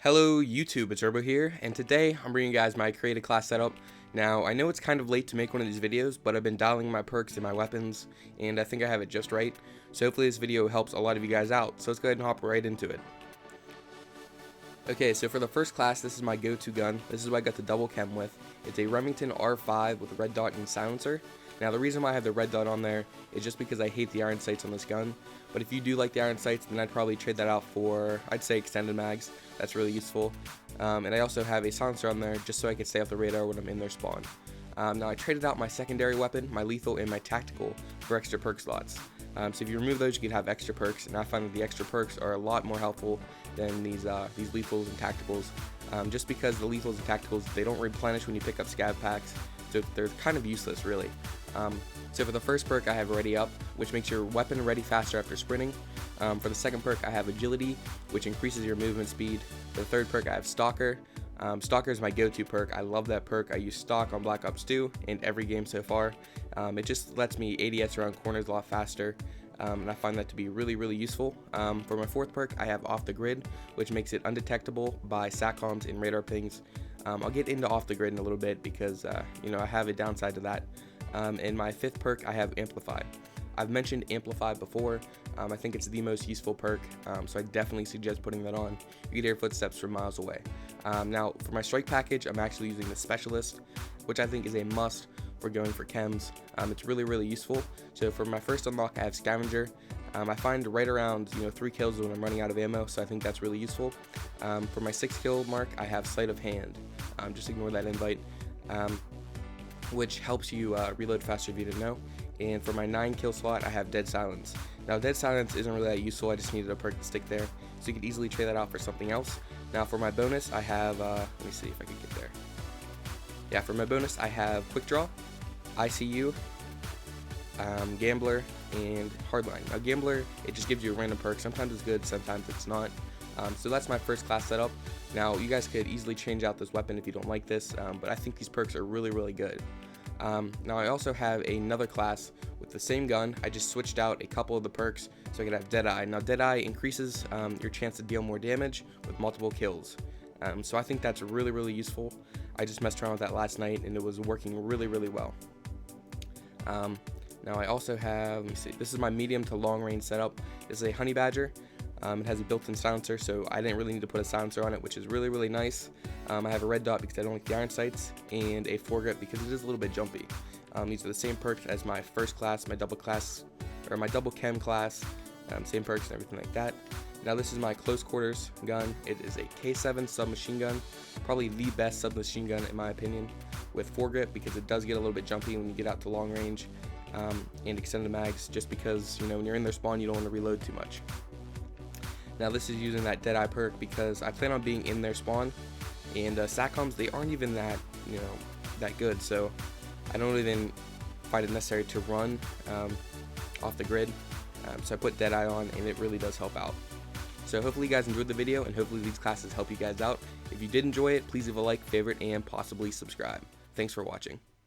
Hello YouTube, it's Urbo here, and today I'm bringing you guys my creative class setup. Now, I know it's kind of late to make one of these videos, but I've been dialing my perks and my weapons, and I think I have it just right. So hopefully this video helps a lot of you guys out, so let's go ahead and hop right into it. Okay, so for the first class, this is my go-to gun. This is what I got the double K.E.M with. It's a Remington R5 with a red dot and silencer. Now the reason why I have the red dot on there is just because I hate the iron sights on this gun. But if you do like the iron sights, then I'd probably trade that out for, I'd say, extended mags. That's really useful. And I also have a silencer on there just so I can stay off the radar when I'm in their spawn. Now I traded out my secondary weapon, my lethal, and my tactical for extra perk slots. So if you remove those, you can have extra perks, and I find that the extra perks are a lot more helpful than these lethals and tacticals. Just because the lethals and tacticals, they don't replenish when you pick up scav packs, so they're kind of useless, really. So for the first perk, I have Ready Up, which makes your weapon ready faster after sprinting. For the second perk, I have Agility, which increases your movement speed. For the third perk, I have Stalker. Stalker is my go-to perk. I love that perk. I use Stalk on Black Ops 2 in every game so far. It just lets me ADS around corners a lot faster, and I find that to be really useful. For my fourth perk, I have Off the Grid, which makes it undetectable by SATCOMs and radar pings. I'll get into Off the Grid in a little bit because I have a downside to that. In my fifth perk, I have Amplify. I've mentioned Amplify before. I think it's the most useful perk, so I definitely suggest putting that on. You can hear footsteps from miles away. Now, for my strike package, I'm actually using the Specialist, which I think is a must for going for chems. It's really useful. So for my first unlock, I have Scavenger. I find right around 3 kills when I'm running out of ammo, so I think that's really useful. For my 6 kill mark, I have Sleight of Hand. Just ignore that invite. Which helps you reload faster if you didn't know. And for my 9 kill slot, I have Dead Silence. Now, Dead Silence isn't really that useful. I just needed a perk to stick there, so you could easily trade that out for something else. Now, for my bonus, I have let me see if I can get there. Yeah, for my bonus, I have Quick Draw, ICU, Gambler, and Hardline. Now, Gambler, it just gives you a random perk. Sometimes it's good, sometimes it's not. So that's my first class setup. Now, you guys could easily change out this weapon if you don't like this, but I think these perks are really good. Now, I also have another class with the same gun. I just switched out a couple of the perks so I could have Deadeye. Now, Deadeye increases your chance to deal more damage with multiple kills. So I think that's really useful. I just messed around with that last night, and it was working really well. Now, I also have, let me see, this is my medium to long range setup. This is a Honey Badger. It has a built-in silencer, so I didn't really need to put a silencer on it, which is really nice. I have a red dot because I don't like the iron sights, and a foregrip because it is a little bit jumpy. These are the same perks as my first class, my double K.E.M class, same perks and everything like that. Now this is my close quarters gun. It is a K7 submachine gun, probably the best submachine gun in my opinion, with foregrip because it does get a little bit jumpy when you get out to long range, and extended mags, just because when you're in their spawn you don't want to reload too much. Now this is using that Deadeye perk because I plan on being in their spawn, and SATCOMs, they aren't even that that good, so I don't even find it necessary to run off the grid. So I put Deadeye on, and it really does help out. So hopefully you guys enjoyed the video, and hopefully these classes help you guys out. If you did enjoy it, please leave a like, favorite, and possibly subscribe. Thanks for watching.